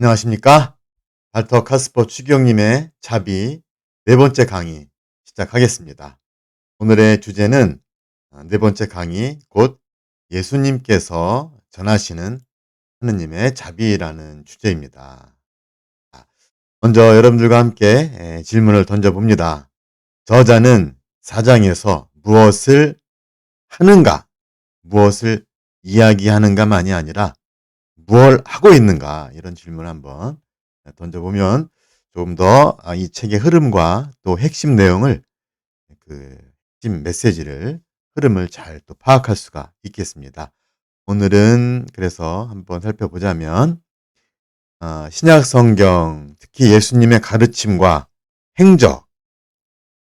안녕하십니까? 발터 카스퍼 추기경님의 자비 네 번째 강의 시작하겠습니다. 오늘의 주제는 네 번째 강의 곧 예수님께서 전하시는 하느님의 자비라는 주제입니다. 먼저 여러분들과 함께 질문을 던져봅니다. 저자는 4장에서 무엇을 하는가, 무엇을 이야기하는가만이 아니라 무엇을 하고 있는가, 이런 질문을 한번 던져보면 조금 더 이 책의 흐름과 또 핵심 내용을, 핵심 메시지를, 흐름을 잘 또 파악할 수가 있겠습니다. 오늘은 그래서 한번 살펴보자면 신약 성경, 특히 예수님의 가르침과 행적,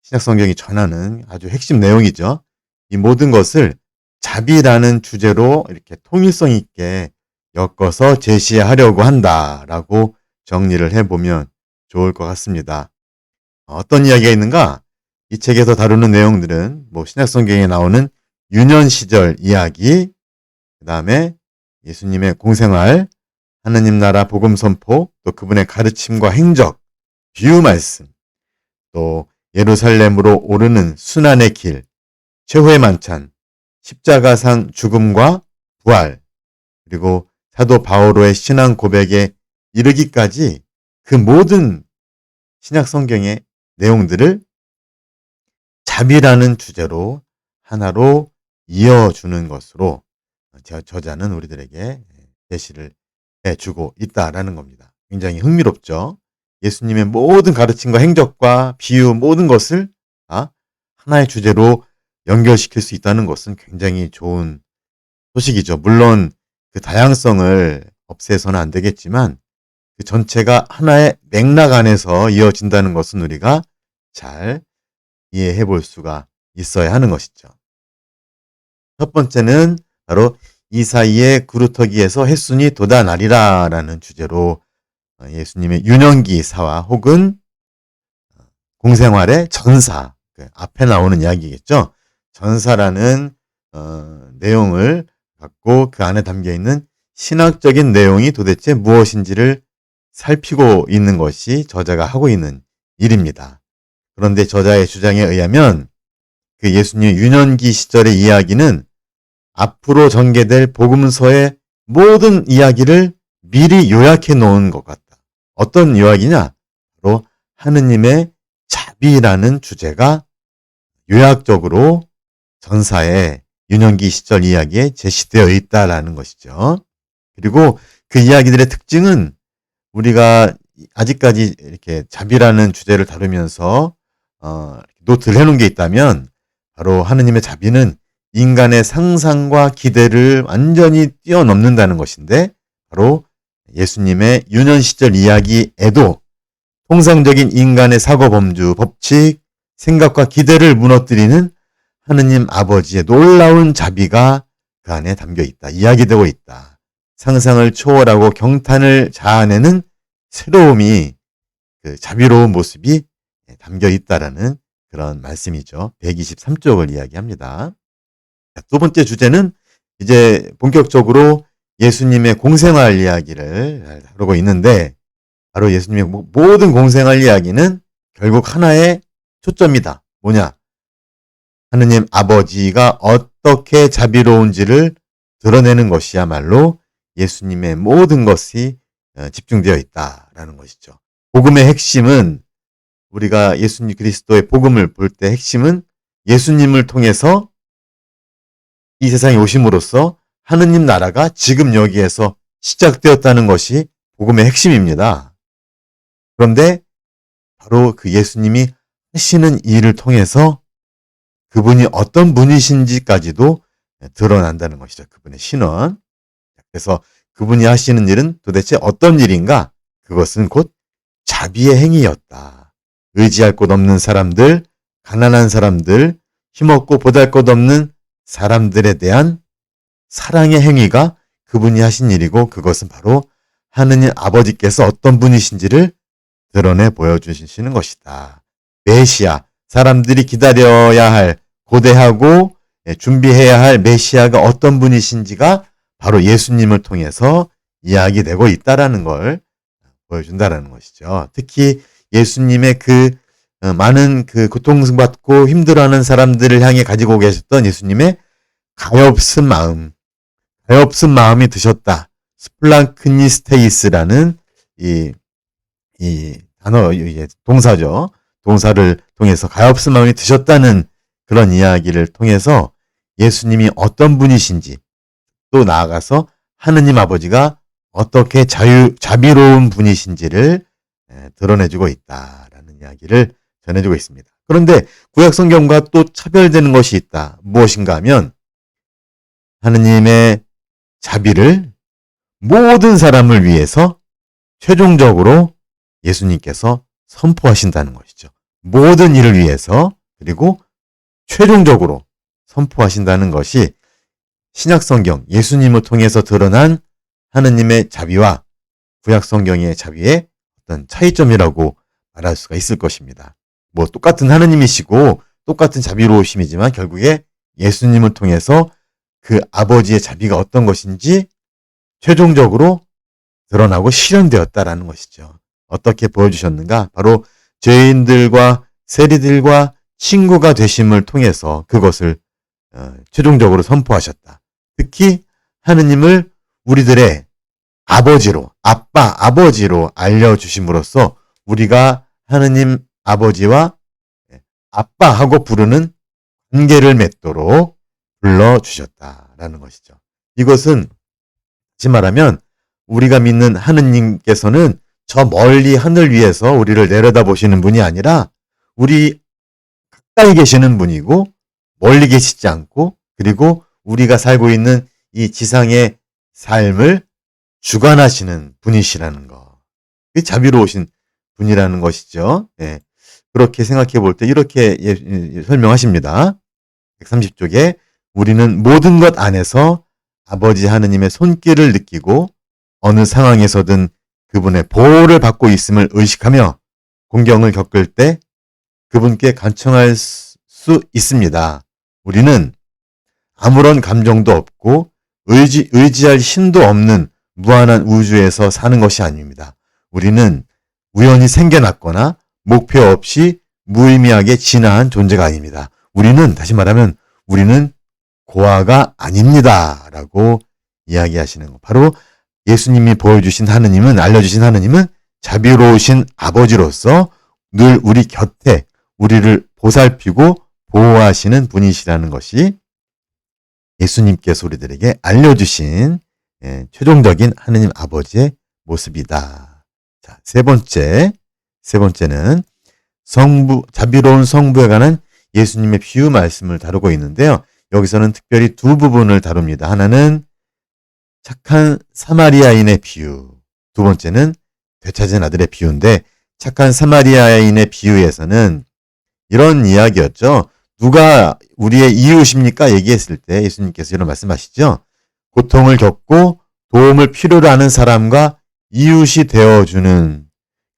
신약 성경이 전하는 아주 핵심 내용이죠. 이 모든 것을 자비라는 주제로 이렇게 통일성 있게 엮어서 제시하려고 한다라고 정리를 해보면 좋을 것 같습니다. 어떤 이야기가 있는가? 이 책에서 다루는 내용들은 신약 성경에 나오는 유년 시절 이야기, 그 다음에 예수님의 공생활, 하느님 나라 복음 선포, 또 그분의 가르침과 행적, 비유 말씀, 또 예루살렘으로 오르는 순환의 길, 최후의 만찬, 십자가상 죽음과 부활, 그리고 사도 바오로의 신앙 고백에 이르기까지 그 모든 신약 성경의 내용들을 자비라는 주제로 하나로 이어주는 것으로 저자는 우리들에게 제시를 해주고 있다라는 겁니다. 굉장히 흥미롭죠. 예수님의 모든 가르침과 행적과 비유, 모든 것을 하나의 주제로 연결시킬 수 있다는 것은 굉장히 좋은 소식이죠. 물론 그 다양성을 없애서는 안 되겠지만 그 전체가 하나의 맥락 안에서 이어진다는 것은 우리가 잘 이해해 볼 수가 있어야 하는 것이죠. 첫 번째는 바로 이사이의 구루터기에서 햇순이 돋아나리라 라는 주제로 예수님의 유년기사와 혹은 공생활의 전사, 앞에 나오는 이야기겠죠. 전사라는 내용을 갖고 그 안에 담겨있는 신학적인 내용이 도대체 무엇인지를 살피고 있는 것이 저자가 하고 있는 일입니다. 그런데 저자의 주장에 의하면 그 예수님의 유년기 시절의 이야기는 앞으로 전개될 복음서의 모든 이야기를 미리 요약해 놓은 것 같다. 어떤 요약이냐? 바로 하느님의 자비라는 주제가 요약적으로 전사의 유년기 시절 이야기에 제시되어 있다라는 것이죠. 그리고 그 이야기들의 특징은 우리가 아직까지 이렇게 자비라는 주제를 다루면서 노트를 해놓은 게 있다면 바로 하느님의 자비는 인간의 상상과 기대를 완전히 뛰어넘는다는 것인데 바로 예수님의 유년 시절 이야기에도 통상적인 인간의 사고 범주, 법칙, 생각과 기대를 무너뜨리는 하느님 아버지의 놀라운 자비가 그 안에 담겨 있다. 이야기되고 있다. 상상을 초월하고 경탄을 자아내는 새로움이, 그 자비로운 모습이 담겨 있다라는 그런 말씀이죠. 123쪽을 이야기합니다. 두 번째 주제는 이제 본격적으로 예수님의 공생활 이야기를 다루고 있는데 바로 예수님의 모든 공생활 이야기는 결국 하나의 초점이다. 뭐냐? 하느님 아버지가 어떻게 자비로운지를 드러내는 것이야말로 예수님의 모든 것이 집중되어 있다라는 것이죠. 복음의 핵심은, 우리가 예수님 그리스도의 복음을 볼 때 핵심은 예수님을 통해서 이 세상에 오심으로써 하느님 나라가 지금 여기에서 시작되었다는 것이 복음의 핵심입니다. 그런데 바로 그 예수님이 하시는 일을 통해서 그분이 어떤 분이신지까지도 드러난다는 것이죠. 그분의 신원. 그래서 그분이 하시는 일은 도대체 어떤 일인가? 그것은 곧 자비의 행위였다. 의지할 곳 없는 사람들, 가난한 사람들, 힘없고 보잘것없는 사람들에 대한 사랑의 행위가 그분이 하신 일이고, 그것은 바로 하느님 아버지께서 어떤 분이신지를 드러내 보여주시는 것이다. 메시아, 사람들이 기다려야 할, 고대하고 준비해야 할 메시아가 어떤 분이신지가 바로 예수님을 통해서 이야기되고 있다라는 걸 보여준다라는 것이죠. 특히 예수님의 많은 고통받고 힘들어하는 사람들을 향해 가지고 계셨던 예수님의 가엾은 마음이 드셨다. 스플랑크니스테이스라는 이 단어, 이게 동사죠. 동사를 통해서 가엾은 마음이 드셨다는 그런 이야기를 통해서 예수님이 어떤 분이신지, 또 나아가서 하느님 아버지가 어떻게 자비로운 분이신지를 드러내주고 있다라는 이야기를 전해주고 있습니다. 그런데 구약 성경과 또 차별되는 것이 있다. 무엇인가 하면 하느님의 자비를 모든 사람을 위해서 최종적으로 예수님께서 선포하신다는 것이죠. 모든 일을 위해서, 그리고 최종적으로 선포하신다는 것이 신약성경 예수님을 통해서 드러난 하느님의 자비와 구약성경의 자비의 어떤 차이점이라고 말할 수가 있을 것입니다. 뭐 똑같은 하느님이시고 똑같은 자비로우심이지만 결국에 예수님을 통해서 그 아버지의 자비가 어떤 것인지 최종적으로 드러나고 실현되었다라는 것이죠. 어떻게 보여주셨는가? 바로 죄인들과 세리들과 친구가 되심을 통해서 그것을 최종적으로 선포하셨다. 특히 하느님을 우리들의 아버지로, 아버지로 알려주심으로써 우리가 하느님 아버지와 아빠하고 부르는 관계를 맺도록 불러주셨다라는 것이죠. 이것은 다시 말하면 우리가 믿는 하느님께서는 저 멀리 하늘 위에서 우리를 내려다보시는 분이 아니라 우리 가까이 계시는 분이고 멀리 계시지 않고, 그리고 우리가 살고 있는 이 지상의 삶을 주관하시는 분이시라는 거. 자비로우신 분이라는 것이죠. 예. 그렇게 생각해 볼 때 이렇게 설명하십니다. 130쪽에 우리는 모든 것 안에서 아버지 하느님의 손길을 느끼고 어느 상황에서든 그분의 보호를 받고 있음을 의식하며 공경을 겪을 때 그분께 간청할 수 있습니다. 우리는 아무런 감정도 없고 의지할 힘도 없는 무한한 우주에서 사는 것이 아닙니다. 우리는 우연히 생겨났거나 목표 없이 무의미하게 진화한 존재가 아닙니다. 다시 말하면 우리는 고아가 아닙니다. 라고 이야기하시는 것. 바로 예수님이 보여주신 하느님은, 알려주신 하느님은 자비로우신 아버지로서 늘 우리 곁에 우리를 보살피고 보호하시는 분이시라는 것이 예수님께서 우리들에게 알려주신 최종적인 하느님 아버지의 모습이다. 자, 세 번째는 자비로운 성부에 관한 예수님의 비유 말씀을 다루고 있는데요. 여기서는 특별히 두 부분을 다룹니다. 하나는 착한 사마리아인의 비유, 두 번째는 되찾은 아들의 비유인데, 착한 사마리아인의 비유에서는 이런 이야기였죠. 누가 우리의 이웃입니까? 얘기했을 때 예수님께서 이런 말씀하시죠. 고통을 겪고 도움을 필요로 하는 사람과 이웃이 되어주는,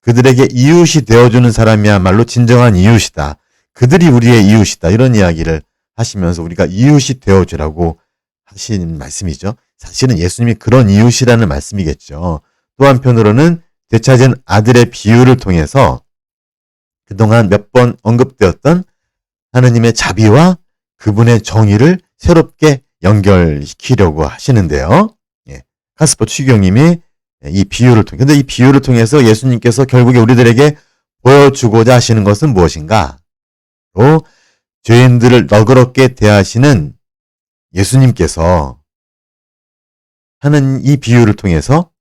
그들에게 이웃이 되어주는 사람이야말로 진정한 이웃이다. 그들이 우리의 이웃이다. 이런 이야기를 하시면서 우리가 이웃이 되어주라고 하신 말씀이죠. 사실은 예수님이 그런 이웃이라는 말씀이겠죠. 또 한편으로는 되찾은 아들의 비유를 통해서 그동안 몇 번 언급되었던 하느님의 자비와 그분의 정의를 새롭게 연결시키려고 하시는데요. 예, 카스퍼 추기경님이 이 비유를 통해, 근데 이 비유를 통해서 예수님께서 결국에 우리들에게 보여주고자 하시는 것은 무엇인가? 또 죄인들을 너그럽게 대하시는 예수님께서 하는 이 비유를 통해서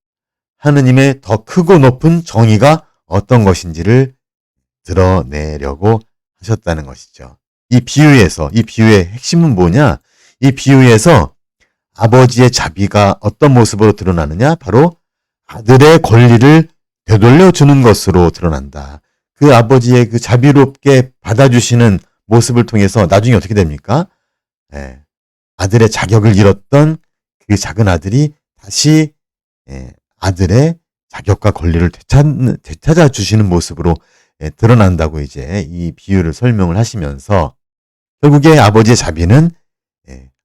하느님의 더 크고 높은 정의가 어떤 것인지를 드러내려고 하셨다는 것이죠. 이 비유의 핵심은 뭐냐? 이 비유에서 아버지의 자비가 어떤 모습으로 드러나느냐? 바로 아들의 권리를 되돌려주는 것으로 드러난다. 그 아버지의 그 자비롭게 받아주시는 모습을 통해서 나중에 어떻게 됩니까? 아들의 자격을 잃었던 그 작은 아들이 다시 아들의 자격과 권리를 되찾아 주시는 모습으로 드러난다고 이제 이 비유를 설명을 하시면서 결국에 아버지의 자비는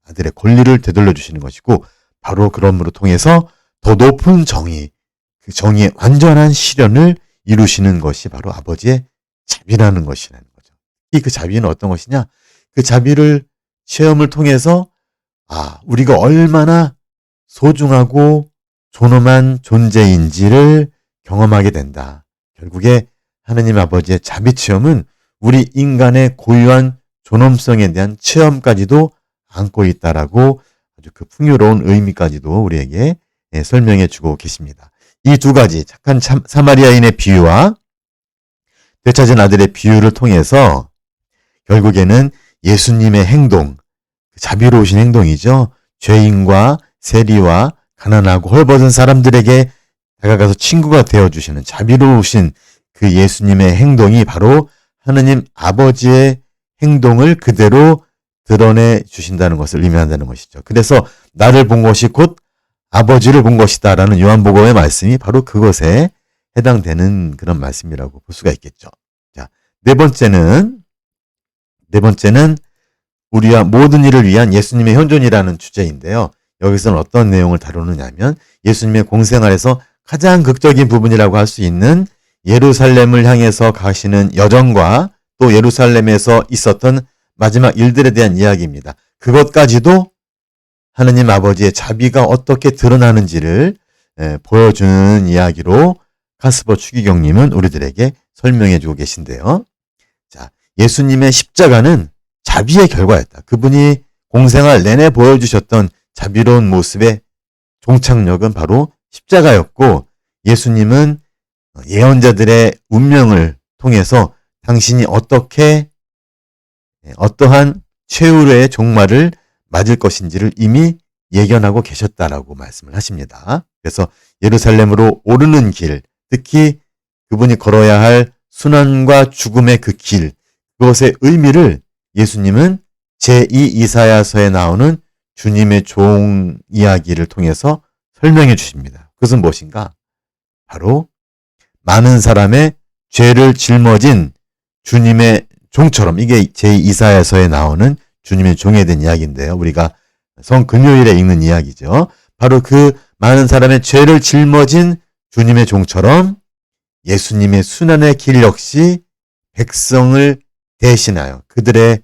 아들의 권리를 되돌려 주시는 것이고, 바로 그럼으로 통해서 더 높은 정의, 그 정의의 완전한 실현을 이루시는 것이 바로 아버지의 자비라는 것이라는 거죠. 이 그 자비는 어떤 것이냐? 그 자비를 체험을 통해서 우리가 얼마나 소중하고 존엄한 존재인지를 경험하게 된다. 결국에 하느님 아버지의 자비 체험은 우리 인간의 고유한 존엄성에 대한 체험까지도 안고 있다라고 아주 그 풍요로운 의미까지도 우리에게 설명해 주고 계십니다. 이 두 가지 착한 사마리아인의 비유와 되찾은 아들의 비유를 통해서 결국에는 예수님의 행동, 자비로우신 행동이죠. 죄인과 세리와 가난하고 헐벗은 사람들에게 다가가서 친구가 되어주시는 자비로우신 그 예수님의 행동이 바로 하느님 아버지의 행동을 그대로 드러내 주신다는 것을 의미한다는 것이죠. 그래서 나를 본 것이 곧 아버지를 본 것이다 라는 요한복음의 말씀이 바로 그것에 해당되는 그런 말씀이라고 볼 수가 있겠죠. 자, 네 번째는 우리와 모든 일을 위한 예수님의 현존이라는 주제인데요. 여기서는 어떤 내용을 다루느냐 하면 예수님의 공생활에서 가장 극적인 부분이라고 할 수 있는 예루살렘을 향해서 가시는 여정과 또 예루살렘에서 있었던 마지막 일들에 대한 이야기입니다. 그것까지도 하느님 아버지의 자비가 어떻게 드러나는지를 보여주는 이야기로 카스퍼 추기경님은 우리들에게 설명해 주고 계신데요. 자, 예수님의 십자가는 자비의 결과였다. 그분이 공생활 내내 보여주셨던 자비로운 모습의 종착역은 바로 십자가였고 예수님은 예언자들의 운명을 통해서 당신이 어떠한 최후의 종말을 맞을 것인지를 이미 예견하고 계셨다라고 말씀을 하십니다. 그래서 예루살렘으로 오르는 길, 특히 그분이 걸어야 할 순환과 죽음의 그 길, 그것의 의미를 예수님은 제2 이사야서에 나오는 주님의 종 이야기를 통해서 설명해 주십니다. 그것은 무엇인가? 바로 많은 사람의 죄를 짊어진 주님의 종처럼, 이게 제2 이사야서에 나오는 주님의 종에 대한 이야기인데요. 우리가 성금요일에 읽는 이야기죠. 바로 그 많은 사람의 죄를 짊어진 주님의 종처럼 예수님의 순환의 길 역시 백성을 대신하여 그들의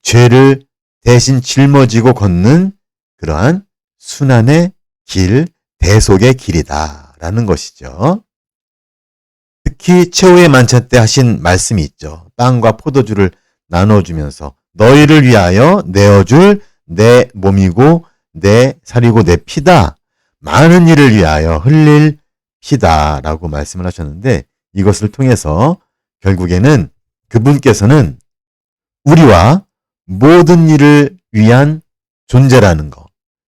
죄를 대신 짊어지고 걷는 그러한 순환의 길, 대속의 길이다라는 것이죠. 특히 최후의 만찬 때 하신 말씀이 있죠. 빵과 포도주를 나눠주면서 너희를 위하여 내어줄 내 몸이고 내 살이고 내 피다. 많은 일을 위하여 흘릴 피다라고 말씀을 하셨는데 이것을 통해서 결국에는 그분께서는 우리와 모든 일을 위한 존재라는 것,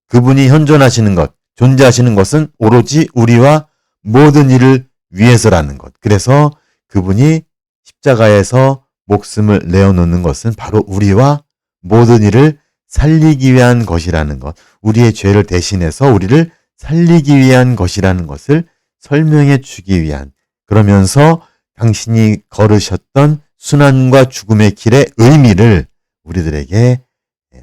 그분이 현존하시는 것, 존재하시는 것은 오로지 우리와 모든 일을 위해서라는 것. 그래서 그분이 십자가에서 목숨을 내어놓는 것은 바로 우리와 모든 일을 살리기 위한 것이라는 것, 우리의 죄를 대신해서 우리를 살리기 위한 것이라는 것을 설명해 주기 위한, 그러면서 당신이 걸으셨던 순환과 죽음의 길의 의미를 우리들에게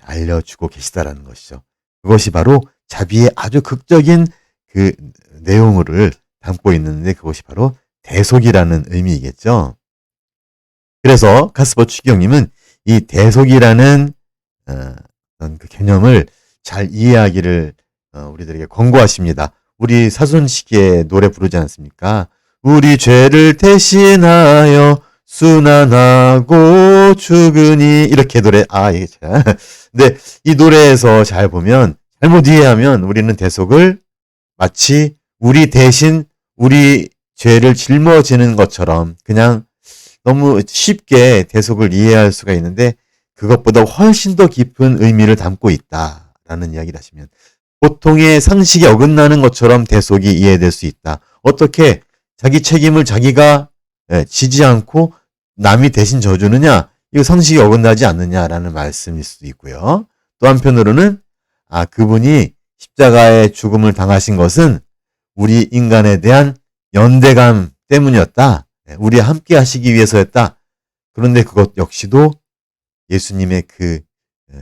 알려주고 계시다라는 것이죠. 그것이 바로 자비의 아주 극적인 그 내용을 담고 있는데 그것이 바로 대속이라는 의미이겠죠. 그래서 카스퍼 추기경님은 이 대속이라는 그 개념을 잘 이해하기를 우리들에게 권고하십니다. 우리 사순시기에 노래 부르지 않습니까? 우리 죄를 대신하여 순환하고 죽으니 이렇게 노래 이게 참. 근데 이 노래에서 잘 보면 잘못 이해하면 우리는 대속을 마치 우리 대신 우리 죄를 짊어지는 것처럼 그냥 너무 쉽게 대속을 이해할 수가 있는데 그것보다 훨씬 더 깊은 의미를 담고 있다라는 이야기를 하시면 보통의 상식에 어긋나는 것처럼 대속이 이해될 수 있다. 어떻게 자기 책임을 자기가 지지 않고 남이 대신 져주느냐? 이거 상식이 어긋나지 않느냐라는 말씀일 수도 있고요. 또 한편으로는 그분이 십자가의 죽음을 당하신 것은 우리 인간에 대한 연대감 때문이었다. 우리와 함께 하시기 위해서였다. 그런데 그것 역시도 예수님의 그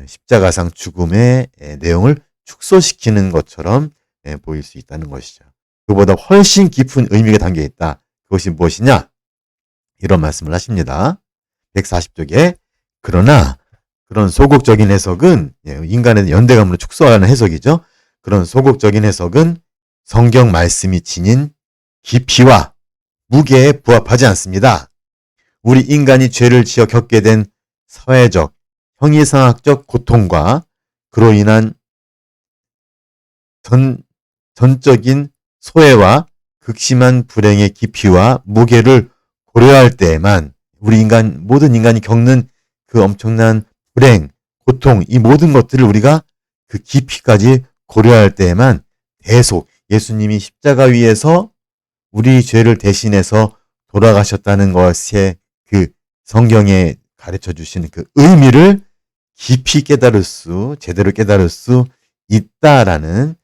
십자가상 죽음의 내용을 축소시키는 것처럼 보일 수 있다는 것이죠. 그보다 훨씬 깊은 의미가 담겨 있다. 그것이 무엇이냐? 이런 말씀을 하십니다. 140쪽에 그러나 그런 소극적인 해석은 인간의 연대감으로 축소하는 해석이죠. 그런 소극적인 해석은 성경 말씀이 지닌 깊이와 무게에 부합하지 않습니다. 우리 인간이 죄를 지어 겪게 된 사회적, 형이상학적 고통과 그로 인한 전적인 소외와 극심한 불행의 깊이와 무게를 고려할 때에만 모든 인간이 겪는 그 엄청난 불행, 고통, 이 모든 것들을 우리가 그 깊이까지 고려할 때에만 대속, 예수님이 십자가 위에서 우리 죄를 대신해서 돌아가셨다는 것의 그 성경에 가르쳐 주시는 그 의미를 깊이 제대로 깨달을 수 있다라는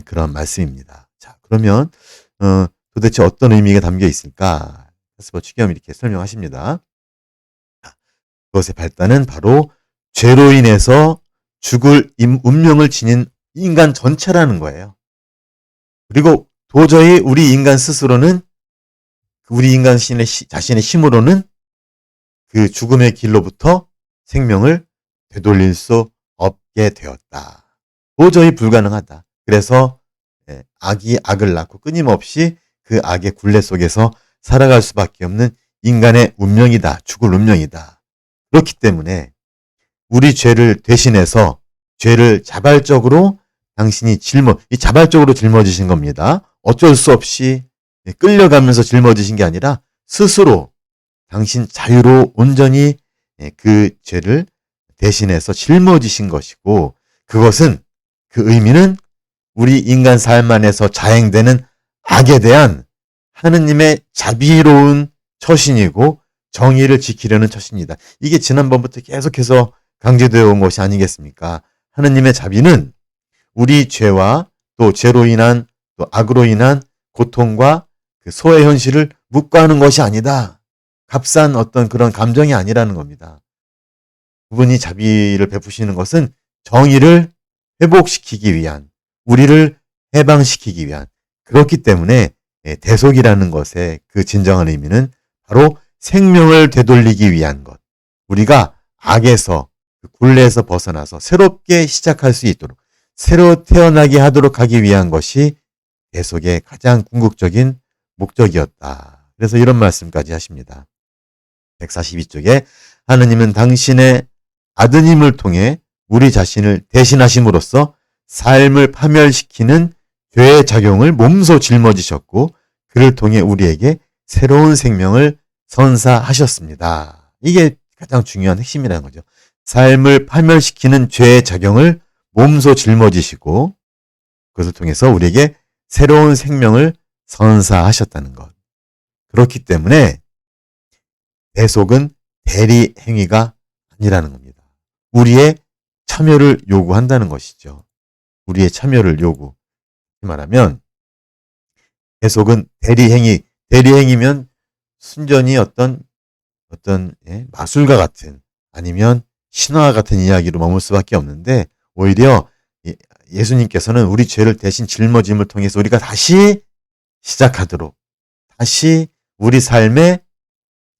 그런 말씀입니다. 자, 그러면 도대체 어떤 의미가 담겨 있을까? 하스버 추기경이 이렇게 설명하십니다. 그것의 발단은 바로 죄로 인해서 죽을 운명을 지닌 인간 전체라는 거예요. 그리고 도저히 우리 인간 스스로는 우리 인간 자신의 힘으로는 그 죽음의 길로부터 생명을 되돌릴 수 없게 되었다. 도저히 불가능하다. 그래서 악이 악을 낳고 끊임없이 그 악의 굴레 속에서 살아갈 수밖에 없는 인간의 운명이다. 죽을 운명이다. 그렇기 때문에 우리 죄를 대신해서 죄를 자발적으로 당신이 자발적으로 짊어지신 겁니다. 어쩔 수 없이 끌려가면서 짊어지신 게 아니라 스스로 당신 자유로 온전히 그 죄를 대신해서 짊어지신 것이고, 그것은 그 의미는 우리 인간 삶 안에서 자행되는 악에 대한 하느님의 자비로운 처신이고 정의를 지키려는 처신이다. 이게 지난번부터 계속해서 강조되어 온 것이 아니겠습니까? 하느님의 자비는 우리 죄와 또 죄로 인한 또 악으로 인한 고통과 그 소외 현실을 묵과하는 것이 아니다. 값싼 어떤 그런 감정이 아니라는 겁니다. 그분이 자비를 베푸시는 것은 정의를 회복시키기 위한, 우리를 해방시키기 위한, 그렇기 때문에 대속이라는 것의 그 진정한 의미는 바로 생명을 되돌리기 위한 것. 우리가 악에서, 그 굴레에서 벗어나서 새롭게 시작할 수 있도록, 새로 태어나게 하도록 하기 위한 것이 대속의 가장 궁극적인 목적이었다. 그래서 이런 말씀까지 하십니다. 142쪽에 하느님은 당신의 아드님을 통해 우리 자신을 대신하심으로써 삶을 파멸시키는 죄의 작용을 몸소 짊어지셨고 그를 통해 우리에게 새로운 생명을 선사하셨습니다. 이게 가장 중요한 핵심이라는 거죠. 삶을 파멸시키는 죄의 작용을 몸소 짊어지시고 그것을 통해서 우리에게 새로운 생명을 선사하셨다는 것. 그렇기 때문에 대속은 대리 행위가 아니라는 겁니다. 우리의 참여를 요구한다는 것이죠. 우리의 참여를 요구. 말하면 대속은 대리행위면 순전히 어떤 마술과 같은 아니면 신화 같은 이야기로 머물 수밖에 없는데 오히려 예수님께서는 우리 죄를 대신 짊어짐을 통해서 우리가 다시 시작하도록 다시 우리 삶에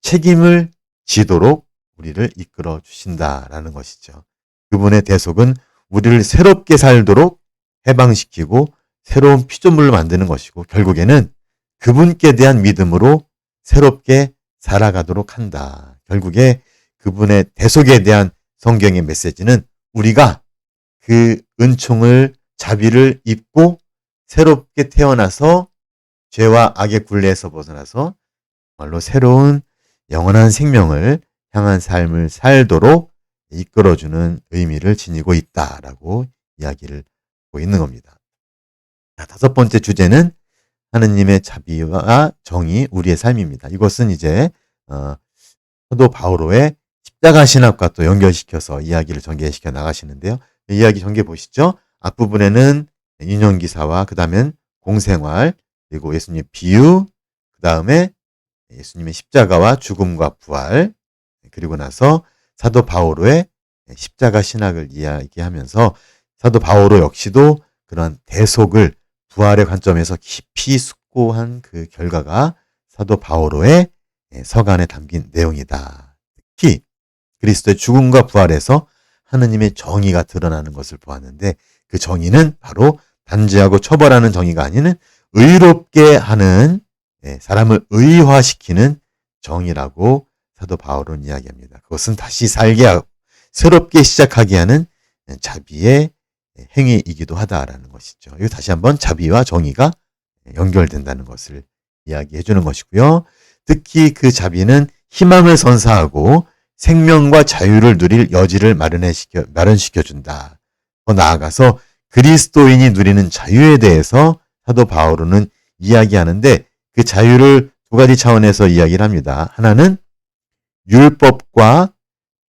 책임을 지도록 우리를 이끌어 주신다라는 것이죠. 그분의 대속은 우리를 새롭게 살도록 해방시키고 새로운 피조물을 만드는 것이고 결국에는 그분께 대한 믿음으로 새롭게 살아가도록 한다. 결국에 그분의 대속에 대한 성경의 메시지는 우리가 그 은총을 자비를 입고 새롭게 태어나서 죄와 악의 굴레에서 벗어나서 정말로 새로운 영원한 생명을 향한 삶을 살도록 이끌어주는 의미를 지니고 있다라고 이야기를 하고 있는 겁니다. 자, 다섯 번째 주제는 하느님의 자비와 정의, 우리의 삶입니다. 이것은 이제 사도 바오로의 십자가 신학과 또 연결시켜서 이야기를 전개시켜 나가시는데요. 이야기 전개 보시죠. 앞부분에는 인용기사와 그 다음엔 공생활, 그리고 예수님의 비유, 그 다음에 예수님의 십자가와 죽음과 부활, 그리고 나서 사도 바오로의 십자가 신학을 이야기하면서 사도 바오로 역시도 그런 대속을 부활의 관점에서 깊이 숙고한 그 결과가 사도 바오로의 서간에 담긴 내용이다. 특히 그리스도의 죽음과 부활에서 하느님의 정의가 드러나는 것을 보았는데 그 정의는 바로 단죄하고 처벌하는 정의가 아니는 의롭게 하는 사람을 의화시키는 정의라고 사도 바울은 이야기합니다. 그것은 다시 살게 하고 새롭게 시작하게 하는 자비의 행위이기도 하다라는 것이죠. 이거 다시 한번 자비와 정의가 연결된다는 것을 이야기해 주는 것이고요. 특히 그 자비는 희망을 선사하고 생명과 자유를 누릴 여지를 마련시켜 준다. 더 나아가서 그리스도인이 누리는 자유에 대해서 사도 바오로는 이야기하는데 그 자유를 두 가지 차원에서 이야기를 합니다. 하나는 율법과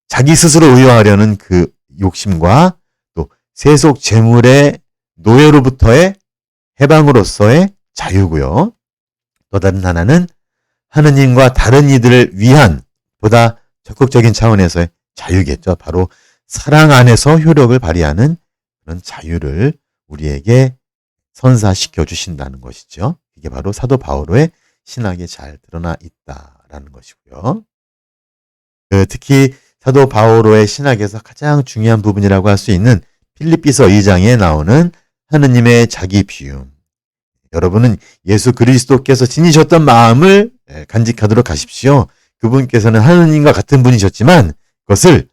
자기 스스로 의여하려는 그 욕심과 또 세속 재물의 노예로부터의 해방으로서의 자유고요. 또 다른 하나는 하느님과 다른 이들을 위한 보다 적극적인 차원에서의 자유겠죠. 바로 사랑 안에서 효력을 발휘하는 그런 자유를 우리에게 선사시켜 주신다는 것이죠. 이게 바로 사도 바오로의 신학에 잘 드러나 있다라는 것이고요. 특히 사도 바오로의 신학에서 가장 중요한 부분이라고 할 수 있는 필립비서 2장에 나오는 하느님의 자기 비움. 여러분은 예수 그리스도께서 지니셨던 마음을 간직하도록 하십시오. 그분께서는 하느님과 같은 분이셨지만 그것을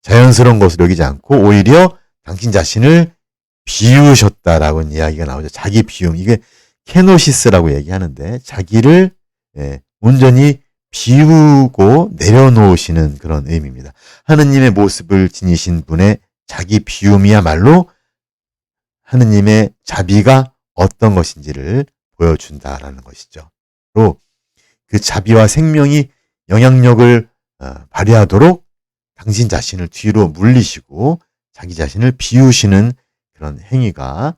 자연스러운 것으로 여기지 않고 오히려 당신 자신을 비우셨다라고 이야기가 나오죠. 자기 비움. 이게 케노시스라고 얘기하는데 자기를 온전히 비우고 내려놓으시는 그런 의미입니다. 하느님의 모습을 지니신 분의 자기 비움이야말로 하느님의 자비가 어떤 것인지를 보여준다라는 것이죠. 또 그 자비와 생명이 영향력을 발휘하도록 당신 자신을 뒤로 물리시고 자기 자신을 비우시는 그런 행위가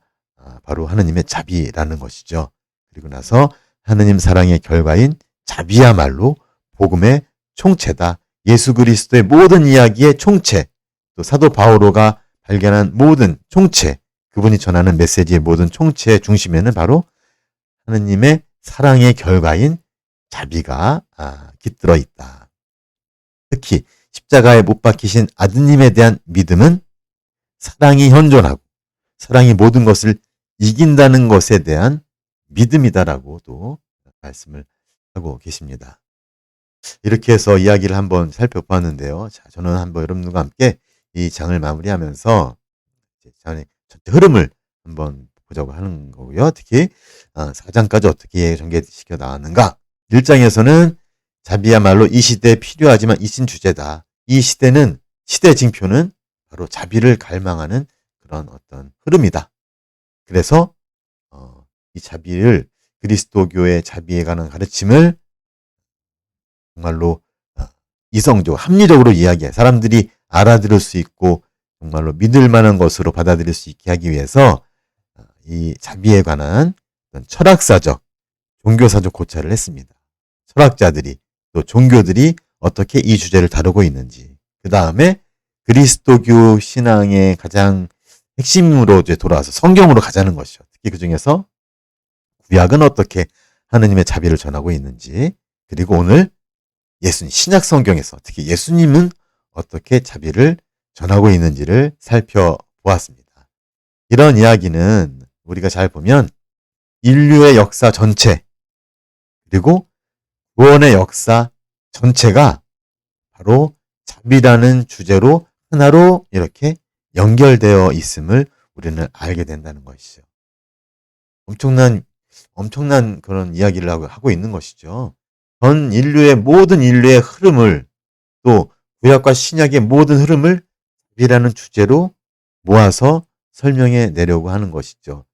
바로 하느님의 자비라는 것이죠. 그리고 나서 하느님 사랑의 결과인 자비야말로 복음의 총체다. 예수 그리스도의 모든 이야기의 총체, 또 사도 바오로가 발견한 모든 총체, 그분이 전하는 메시지의 모든 총체의 중심에는 바로 하느님의 사랑의 결과인 자비가 깃들어 있다. 특히 십자가에 못 박히신 아드님에 대한 믿음은 사랑이 현존하고 사랑이 모든 것을 이긴다는 것에 대한 믿음이다라고도 말씀을 하고 계십니다. 이렇게 해서 이야기를 한번 살펴보았는데요. 자, 저는 한번 여러분들과 함께 이 장을 마무리하면서 장의 전체 흐름을 한번 보자고 하는 거고요. 특히 4장까지 어떻게 전개시켜 나왔는가. 1장에서는 자비야말로 이 시대에 필요하지만 이신 주제다. 이 시대는 시대 징표는 바로 자비를 갈망하는 그런 어떤 흐름이다. 그래서 이 자비를 그리스도교의 자비에 관한 가르침을 정말로 이성적, 합리적으로 이야기해 사람들이 알아들을 수 있고 정말로 믿을 만한 것으로 받아들일 수 있게 하기 위해서 이 자비에 관한 철학사적, 종교사적 고찰을 했습니다. 철학자들이 또 종교들이 어떻게 이 주제를 다루고 있는지, 그 다음에 그리스도교 신앙의 가장 핵심으로 이제 돌아와서 성경으로 가자는 것이죠. 특히 그 중에서 구약은 어떻게 하느님의 자비를 전하고 있는지, 그리고 오늘 예수님, 신약 성경에서 특히 예수님은 어떻게 자비를 전하고 있는지를 살펴보았습니다. 이런 이야기는 우리가 잘 보면 인류의 역사 전체, 그리고 구원의 역사 전체가 바로 자비라는 주제로 하나로 이렇게 연결되어 있음을 우리는 알게 된다는 것이죠. 엄청난 그런 이야기를 하고 있는 것이죠. 전 인류의 모든 인류의 흐름을 또 구약과 신약의 모든 흐름을 자비라는 주제로 모아서 설명해 내려고 하는 것이죠.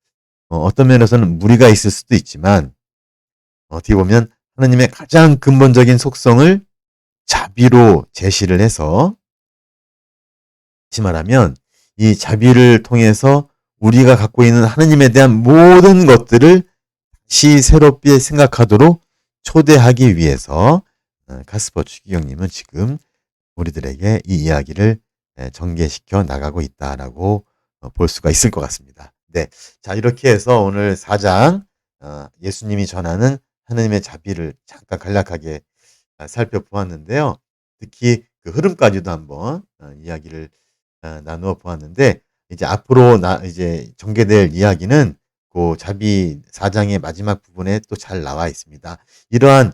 어떤 면에서는 무리가 있을 수도 있지만 어떻게 보면 하나님의 가장 근본적인 속성을 자비로 제시를 해서 다시 말하면 이 자비를 통해서 우리가 갖고 있는 하나님에 대한 모든 것들을 다시 새롭게 생각하도록 초대하기 위해서 카스퍼 추기경님은 지금 우리들에게 이 이야기를 전개시켜 나가고 있다라고 볼 수가 있을 것 같습니다. 네. 자 이렇게 해서 오늘 4장 예수님이 전하는 하느님의 자비를 잠깐 간략하게 살펴보았는데요. 특히 그 흐름까지도 한번 이야기를 나누어 보았는데 이제 앞으로 이제 전개될 이야기는 그 자비 4 장의 마지막 부분에 또 잘 나와 있습니다. 이러한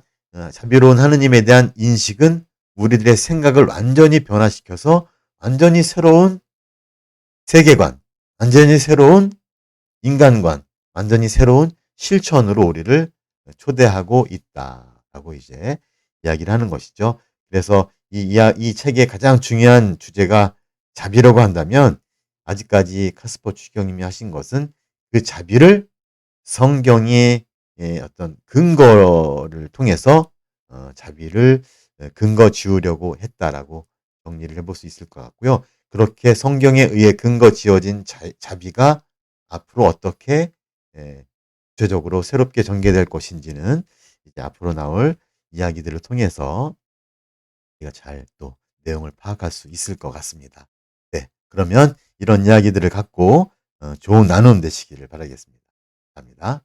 자비로운 하느님에 대한 인식은 우리들의 생각을 완전히 변화시켜서 완전히 새로운 세계관, 완전히 새로운 인간관, 완전히 새로운 실천으로 우리를 초대하고 있다라고 이제 이야기를 하는 것이죠. 그래서 이 책의 가장 중요한 주제가 자비라고 한다면 아직까지 카스퍼 추기경님이 하신 것은 그 자비를 성경의 어떤 근거를 통해서 자비를 근거 지으려고 했다라고 정리를 해볼 수 있을 것 같고요. 그렇게 성경에 의해 근거 지어진 자비가 앞으로 어떻게 예 구체적으로 새롭게 전개될 것인지는 이제 앞으로 나올 이야기들을 통해서 우리가 잘 또 내용을 파악할 수 있을 것 같습니다. 네. 그러면 이런 이야기들을 갖고 좋은 나눔 되시기를 바라겠습니다. 감사합니다.